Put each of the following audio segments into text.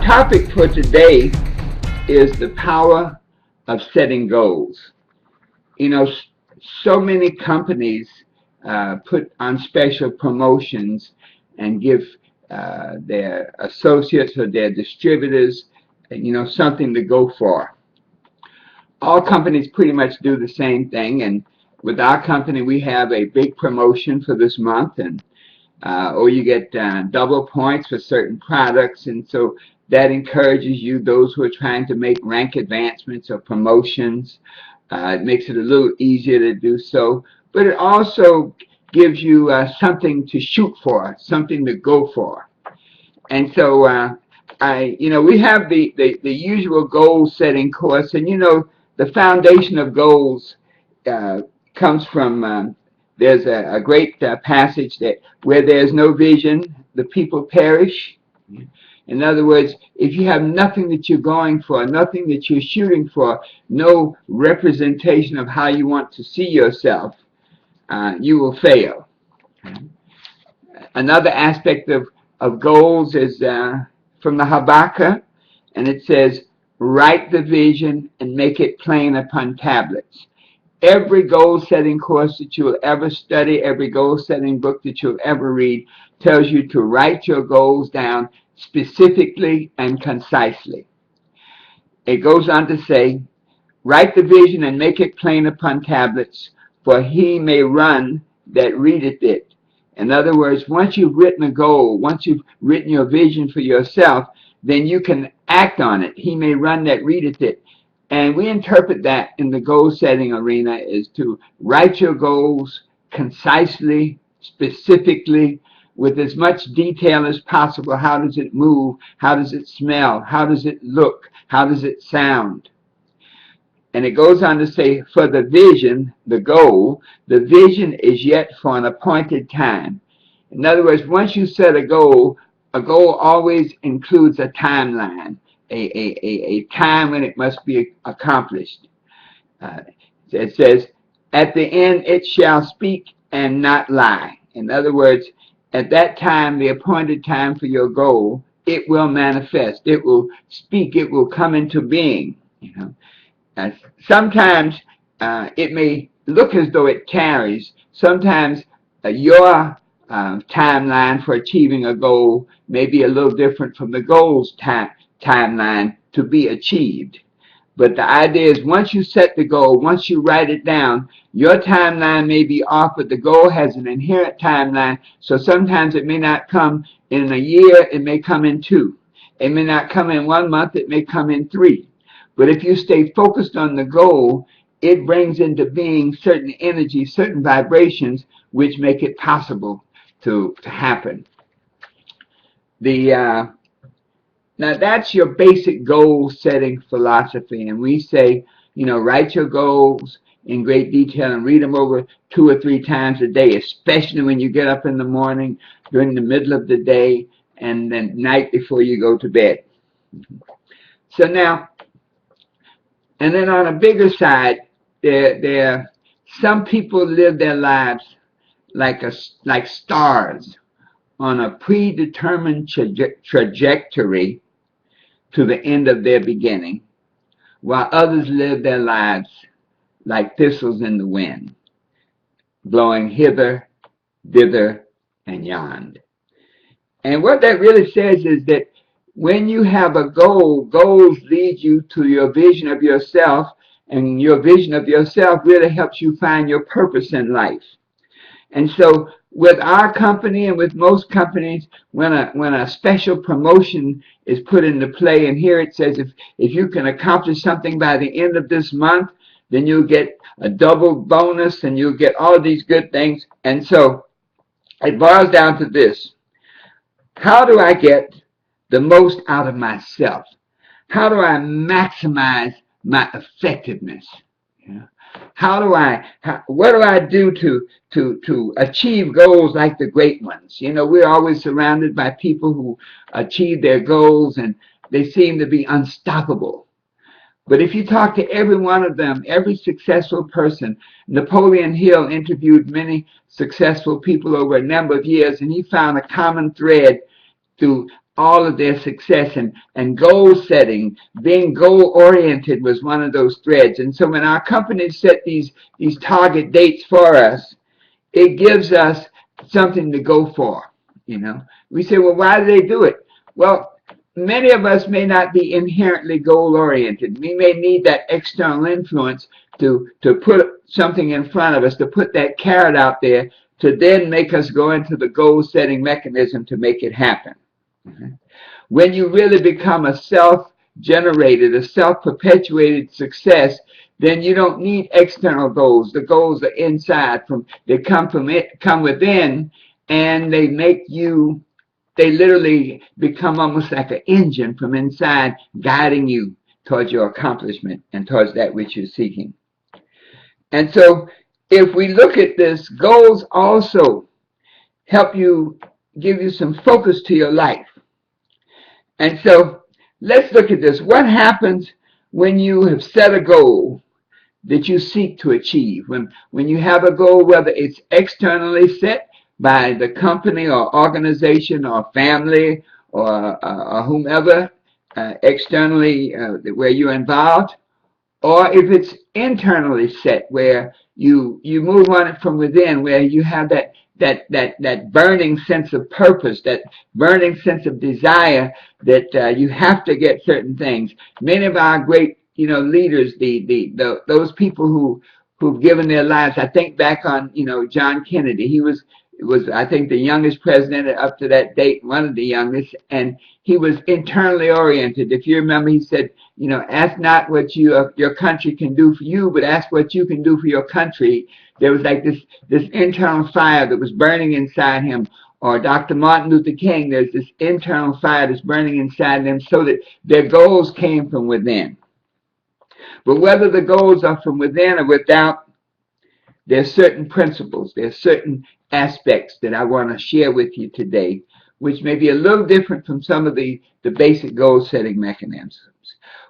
topic for today is the power of setting goals. You know, so many companies put on special promotions and give their associates or their distributors, something to go for. All companies pretty much do the same thing, and with our company, we have a big promotion for this month, and or you get double points for certain products, and so that encourages you, those who are trying to make rank advancements or promotions. It makes it a little easier to do so, but it also gives you something to shoot for, something to go for. And so we have the usual goal setting course, and the foundation of goals comes from there's a great passage that where there's no vision, the people perish. In other words, if you have nothing that you're going for, nothing that you're shooting for, no representation of how you want to see yourself, you will fail. Another aspect of goals is from the Habakkuk, and it says, write the vision and make it plain upon tablets. Every goal-setting course that you will ever study, every goal-setting book that you'll ever read tells you to write your goals down specifically and concisely. It goes on to say, write the vision and make it plain upon tablets, for he may run that readeth it. In other words, once you've written a goal, once you've written your vision for yourself, then you can act on it. He may run that readeth it. And we interpret that in the goal-setting arena is to write your goals concisely, specifically, with as much detail as possible. How does it move? How does it smell? How does it look? How does it sound? And it goes on to say, for the vision, the goal, the vision is yet for an appointed time. In other words, once you set a goal always includes a timeline, a time when it must be accomplished. It says, at the end it shall speak and not lie. In other words, at that time, the appointed time for your goal, it will manifest. It will speak. It will come into being. Sometimes it may look as though it carries. Sometimes your timeline for achieving a goal may be a little different from the goal's timeline to be achieved. But the idea is once you set the goal, once you write it down, your timeline may be off, but the goal has an inherent timeline. So sometimes it may not come in a year, it may come in 2. It may not come in 1 month, it may come in 3. But if you stay focused on the goal, it brings into being certain energies, certain vibrations, which make it possible to happen. Now that's your basic goal-setting philosophy, and we say, write your goals in great detail and read them over 2 or 3 times a day, especially when you get up in the morning, during the middle of the day, and then night before you go to bed. So now, and then on a bigger side, some people live their lives like stars on a predetermined trajectory to the end of their beginning, while others live their lives like thistles in the wind, blowing hither, thither, and yon. And what that really says is that when you have a goal, goals lead you to your vision of yourself, and your vision of yourself really helps you find your purpose in life. And so with our company and with most companies, when a special promotion is put into play, and here it says if you can accomplish something by the end of this month, then you'll get a double bonus and you'll get all these good things. And so it boils down to this: how do I get the most out of myself? How do I maximize my effectiveness? What do I do to achieve goals like the great ones? We're always surrounded by people who achieve their goals, and they seem to be unstoppable. But if you talk to every one of them, every successful person, Napoleon Hill interviewed many successful people over a number of years, and he found a common thread through all of their success, and goal setting, being goal oriented was one of those threads. And so when our companies set these target dates for us, it gives us something to go for. We say, well, why do they do it? Well, many of us may not be inherently goal oriented. We may need that external influence to put something in front of us, to put that carrot out there, to then make us go into the goal setting mechanism to make it happen. When you really become a self-generated, a self-perpetuated success, then you don't need external goals. The goals are inside. They come within, and they make you. They literally become almost like an engine from inside, guiding you towards your accomplishment and towards that which you're seeking. And so, if we look at this, goals also help you, give you some focus to your life. And so let's look at this. What happens when you have set a goal that you seek to achieve? When you have a goal, whether it's externally set by the company or organization or family or whomever externally where you're involved, or if it's internally set where you move on it from within, where you have that burning sense of purpose, that burning sense of desire that you have to get certain things. Many of our great leaders, those people who've given their lives. I think back on John Kennedy. He was I think the youngest president up to that date, one of the youngest, and he was internally oriented. If you remember, he said, ask not what your country can do for you, but ask what you can do for your country. There was like this internal fire that was burning inside him. Or Dr. Martin Luther King, there's this internal fire that's burning inside them, so that their goals came from within. But whether the goals are from within or without, there's certain principles, there's certain aspects that I want to share with you today, which may be a little different from some of the basic goal-setting mechanisms.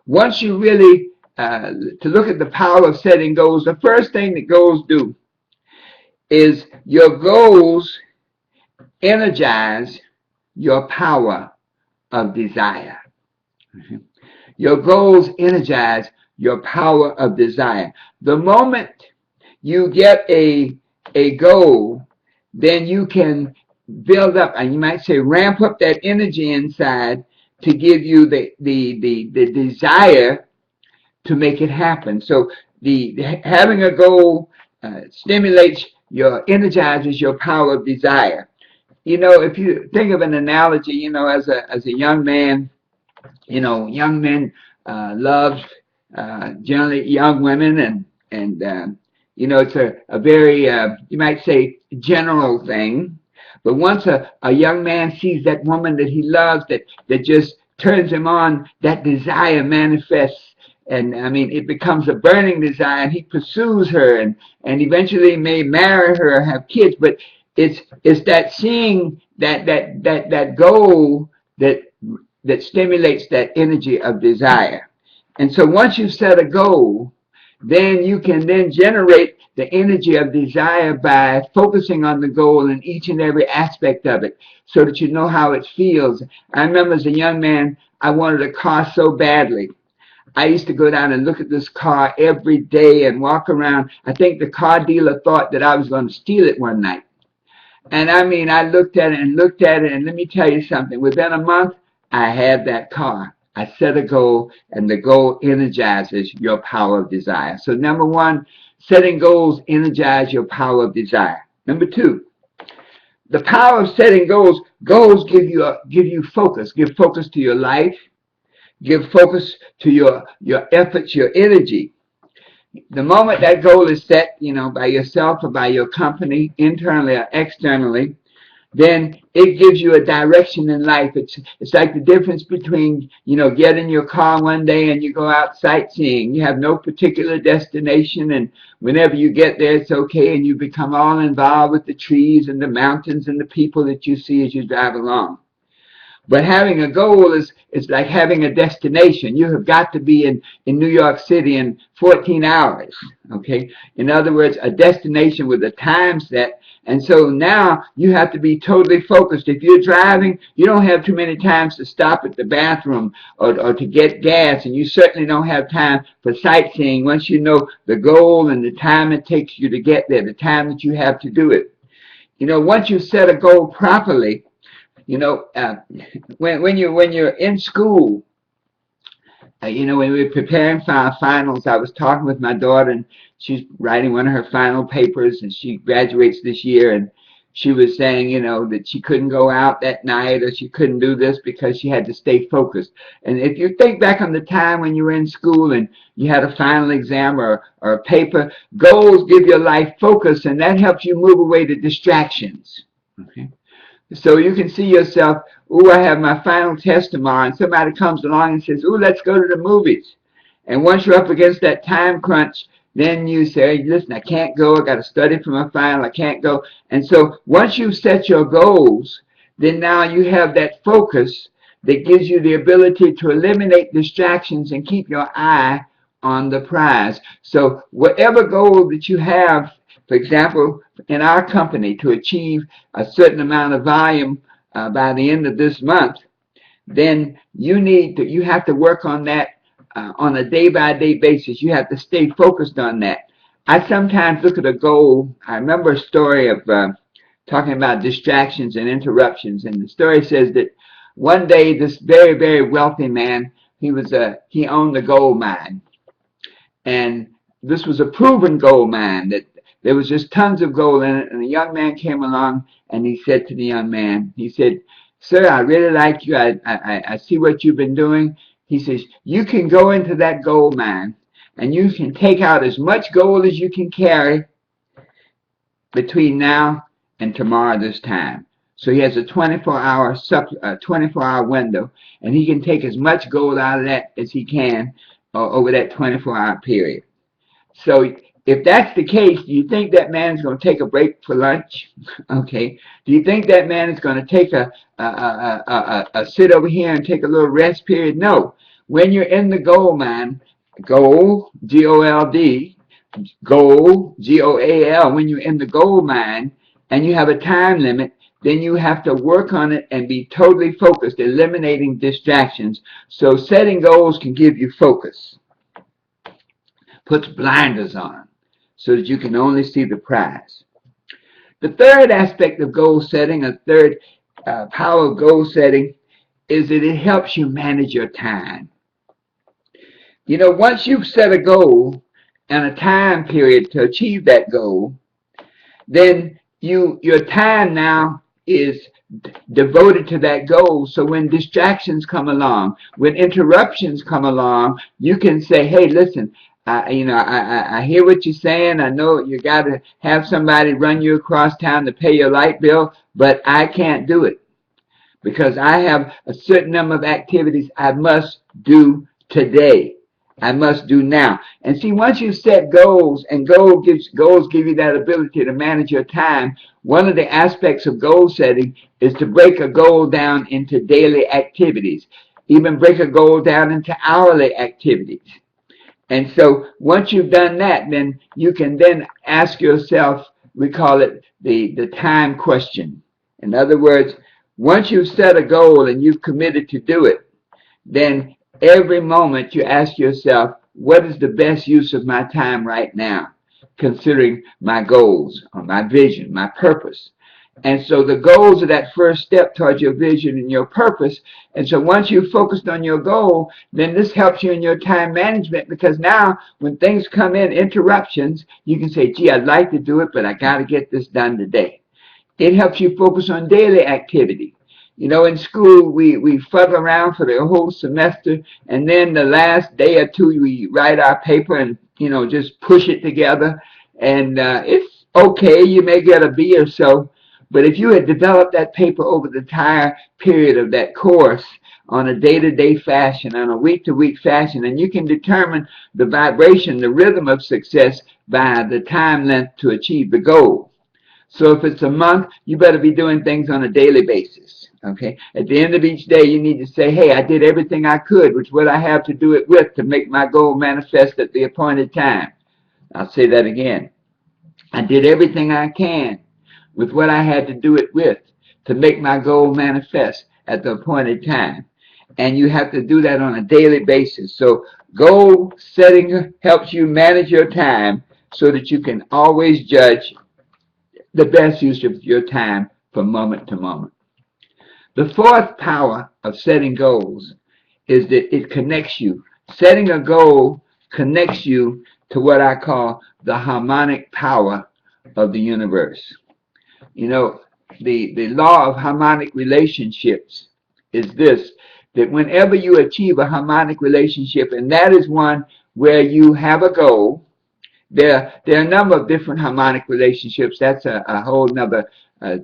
Once you really, to look at the power of setting goals, the first thing that goals do is your goals energize your power of desire. Your goals energize your power of desire. The moment you get a goal, then you can build up, and you might say ramp up that energy inside to give you the desire to make it happen. So having a goal energizes your power of desire. If you think of an analogy, as a young man, young men love generally young women, and it's a very, you might say, general thing. But once a young man sees that woman that he loves, that just turns him on, that desire manifests. And I mean, it becomes a burning desire, and he pursues her, and eventually may marry her or have kids. But it's that seeing that goal that stimulates that energy of desire. And so once you set a goal, then you can then generate the energy of desire by focusing on the goal in each and every aspect of it, so that you know how it feels. I remember as a young man, I wanted a car so badly. I used to go down and look at this car every day and walk around. I think the car dealer thought that I was going to steal it one night. And I mean, I looked at it, and let me tell you something. Within a month, I had that car. I set a goal, and the goal energizes your power of desire. So number one, setting goals energize your power of desire. Number two, the power of setting goals. Goals give you focus. Give focus to your life. Give focus to your efforts, your energy. The moment that goal is set, by yourself or by your company, internally or externally, then it gives you a direction in life. It's like the difference between, get in your car one day and you go out sightseeing. You have no particular destination, and whenever you get there, it's okay, and you become all involved with the trees and the mountains and the people that you see as you drive along. But having a goal is like having a destination. You have got to be in New York City in 14 hours, okay? In other words, a destination with a time set, And so now you have to be totally focused. If you're driving, you don't have too many times to stop at the bathroom or to get gas, and you certainly don't have time for sightseeing once you know the goal and the time it takes you to get there, the time that you have to do it. Once you set a goal properly, when you're in school, when we were preparing for our finals, I was talking with my daughter, and she's writing one of her final papers, and she graduates this year, and she was saying, that she couldn't go out that night or she couldn't do this because she had to stay focused. And if you think back on the time when you were in school and you had a final exam or a paper, goals give your life focus, and that helps you move away the distractions. Okay. So you can see yourself, ooh, I have my final test tomorrow, and somebody comes along and says, ooh, let's go to the movies. And once you're up against that time crunch, then you say, listen, I can't go, I got to study for my final, I can't go. And so once you set your goals, then now you have that focus that gives you the ability to eliminate distractions and keep your eye on the prize. So whatever goal that you have, for example, in our company, to achieve a certain amount of volume by the end of this month, then you have to work on that on a day-by-day basis. You have to stay focused on that. I sometimes look at a goal. I remember a story of talking about distractions and interruptions, and the story says that one day this very, very wealthy man, he owned a gold mine, and this was a proven gold mine that there was just tons of gold in it. And a young man came along, and he said to the young man, he said, sir, I really like you. I see what you've been doing. He says, you can go into that gold mine, and you can take out as much gold as you can carry between now and tomorrow this time. So he has a 24-hour window, and he can take as much gold out of that as he can over that 24-hour period. So if that's the case, do you think that man is going to take a break for lunch? Okay. Do you think that man is going to take a sit over here and take a little rest period? No. When you're in the gold mine, gold, G-O-L-D, gold, G-O-A-L, when you're in the gold mine and you have a time limit, then you have to work on it and be totally focused, eliminating distractions. So setting goals can give you focus. Puts blinders on so that you can only see the prize. The third aspect of goal setting, a third power of goal setting, is that it helps you manage your time. Once you've set a goal and a time period to achieve that goal, then your time now is devoted to that goal. So when distractions come along, when interruptions come along, you can say, hey, listen, I hear what you're saying. I know you got to have somebody run you across town to pay your light bill, but I can't do it because I have a certain number of activities I must do today. I must do now. And see, once you set goals, and goals give you that ability to manage your time, one of the aspects of goal setting is to break a goal down into daily activities, even break a goal down into hourly activities. And so once you've done that, then you can then ask yourself, we call it the time question. In other words, once you've set a goal and you've committed to do it, then every moment you ask yourself, what is the best use of my time right now, considering my goals or my vision, my purpose. And so the goals are that first step towards your vision and your purpose. And so once you've focused on your goal, then this helps you in your time management, because now when things come in, interruptions, you can say, gee, I'd like to do it, but I got to get this done today. It helps you focus on daily activity. In school, we fuddle around for the whole semester, and then the last day or two, we write our paper and, just push it together. And it's okay. You may get a B or so. But if you had developed that paper over the entire period of that course on a day-to-day fashion, on a week-to-week fashion, and you can determine the vibration, the rhythm of success by the time length to achieve the goal. So if it's a month, you better be doing things on a daily basis. Okay. At the end of each day, you need to say, hey, I did everything I could, which what I have to do it with to make my goal manifest at the appointed time. I'll say that again. I did everything I can with what I had to do it with to make my goal manifest at the appointed time. And you have to do that on a daily basis. So goal setting helps you manage your time so that you can always judge the best use of your time from moment to moment. The fourth power of setting goals is that it connects you. Setting a goal connects you to what I call the harmonic power of the universe. You know, the law of harmonic relationships is this, that whenever you achieve a harmonic relationship, and that is one where you have a goal, there are a number of different harmonic relationships. That's a whole nother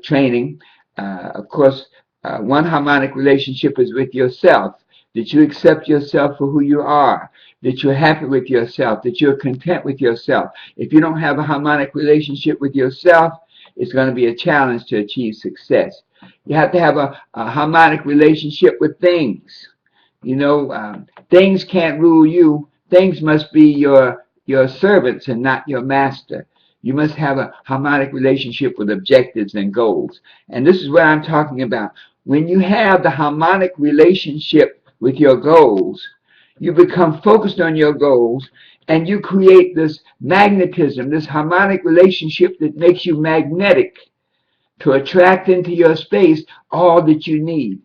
training. Of course, one harmonic relationship is with yourself, that you accept yourself for who you are, that you're happy with yourself, that you're content with yourself. If you don't have a harmonic relationship with yourself, it's going to be a challenge to achieve success. You have to have a harmonic relationship with things. You know, things can't rule you. Things must be your servants and not your master. You must have a harmonic relationship with objectives and goals. And this is what I'm talking about. When you have the harmonic relationship with your goals, you become focused on your goals, and you create this magnetism, this harmonic relationship that makes you magnetic to attract into your space all that you need.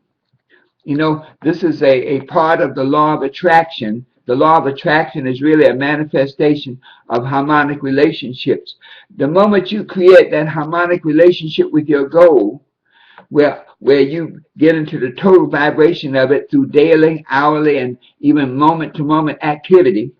You know, this is a part of the law of attraction. The law of attraction is really a manifestation of harmonic relationships. The moment you create that harmonic relationship with your goal, where you get into the total vibration of it through daily, hourly, and even moment-to-moment activity,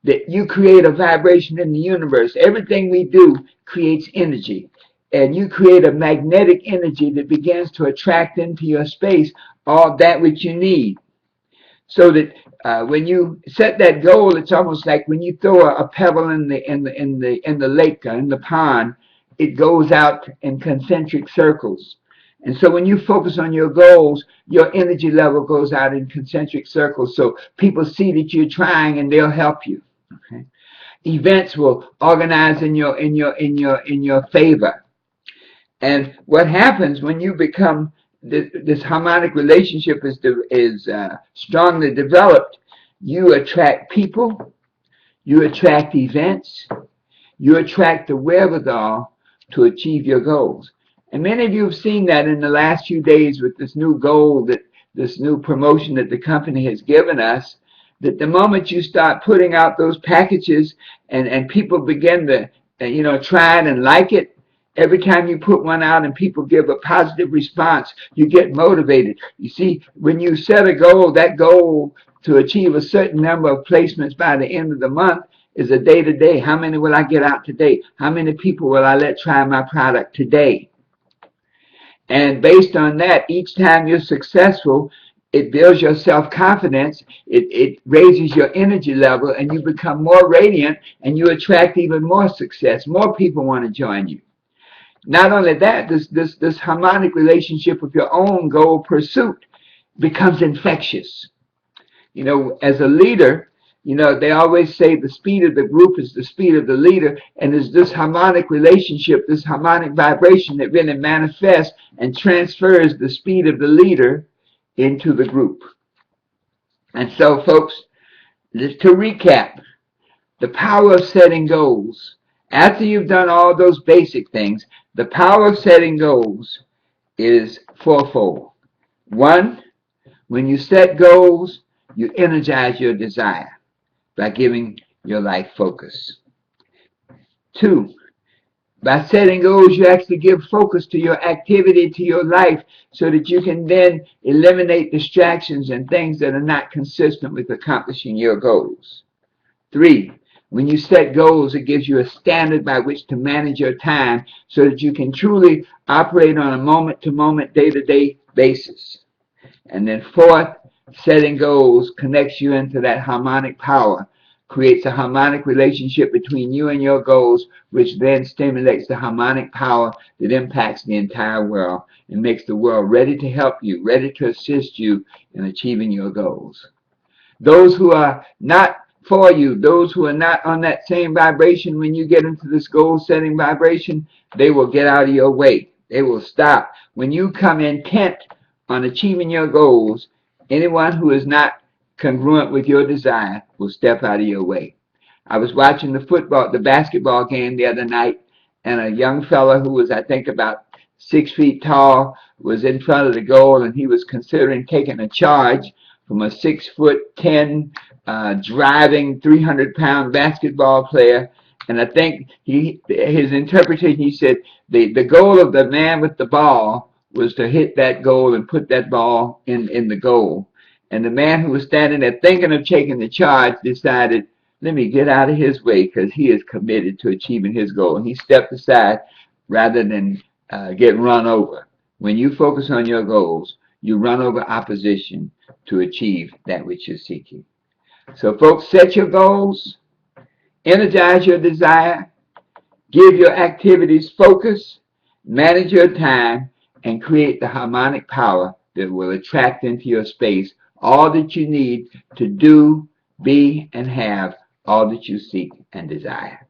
that you create a vibration in the universe. Everything we do creates energy. And you create a magnetic energy that begins to attract into your space all that which you need. So that when you set that goal, it's almost like when you throw a pebble in the lake or in the pond, it goes out in concentric circles. And so when you focus on your goals, your energy level goes out in concentric circles. So people see that you're trying, and they'll help you. Okay? Events will organize in your favor. And what happens when you become this harmonic relationship is strongly developed, you attract people, you attract events, you attract the wherewithal to achieve your goals. And many of you have seen that in the last few days with this new goal, this new promotion that the company has given us, that the moment you start putting out those packages and people begin to try it and like it, every time you put one out and people give a positive response, you get motivated. You see, when you set a goal, that goal to achieve a certain number of placements by the end of the month is a day-to-day. How many will I get out today? How many people will I let try my product today? And based on that, each time you're successful, it builds your self-confidence, it raises your energy level, and you become more radiant, and you attract even more success. More people want to join you. Not only that, this harmonic relationship with your own goal pursuit becomes infectious. You know, as a leader, you know, they always say the speed of the group is the speed of the leader, and it's this harmonic relationship, this harmonic vibration that really manifests and transfers the speed of the leader into the group. And so, folks, just to recap, the power of setting goals. After you've done all those basic things, the power of setting goals is fourfold. One, when you set goals, you energize your desire by giving your life focus. Two, by setting goals, you actually give focus to your activity, to your life, so that you can then eliminate distractions and things that are not consistent with accomplishing your goals. Three, when you set goals, it gives you a standard by which to manage your time so that you can truly operate on a moment-to-moment, day-to-day basis. And then fourth, setting goals connects you into that harmonic power, creates a harmonic relationship between you and your goals, which then stimulates the harmonic power that impacts the entire world and makes the world ready to help you, ready to assist you in achieving your goals. Those who are not for you, those who are not on that same vibration, when you get into this goal-setting vibration, they will get out of your way. They will stop. When you come intent on achieving your goals, anyone who is not congruent with your desire will step out of your way. I was watching the basketball game the other night, and a young fella who was, I think, about 6 feet tall was in front of the goal, and he was considering taking a charge from a 6'10" driving 300-pound basketball player. And I think his interpretation, he said the goal of the man with the ball was to hit that goal and put that ball in the goal. And the man who was standing there thinking of taking the charge decided, let me get out of his way because he is committed to achieving his goal. And he stepped aside rather than get run over. When you focus on your goals, you run over opposition to achieve that which you're seeking. So folks, set your goals, energize your desire, give your activities focus, manage your time, and create the harmonic power that will attract into your space all that you need to do, be, and have all that you seek and desire.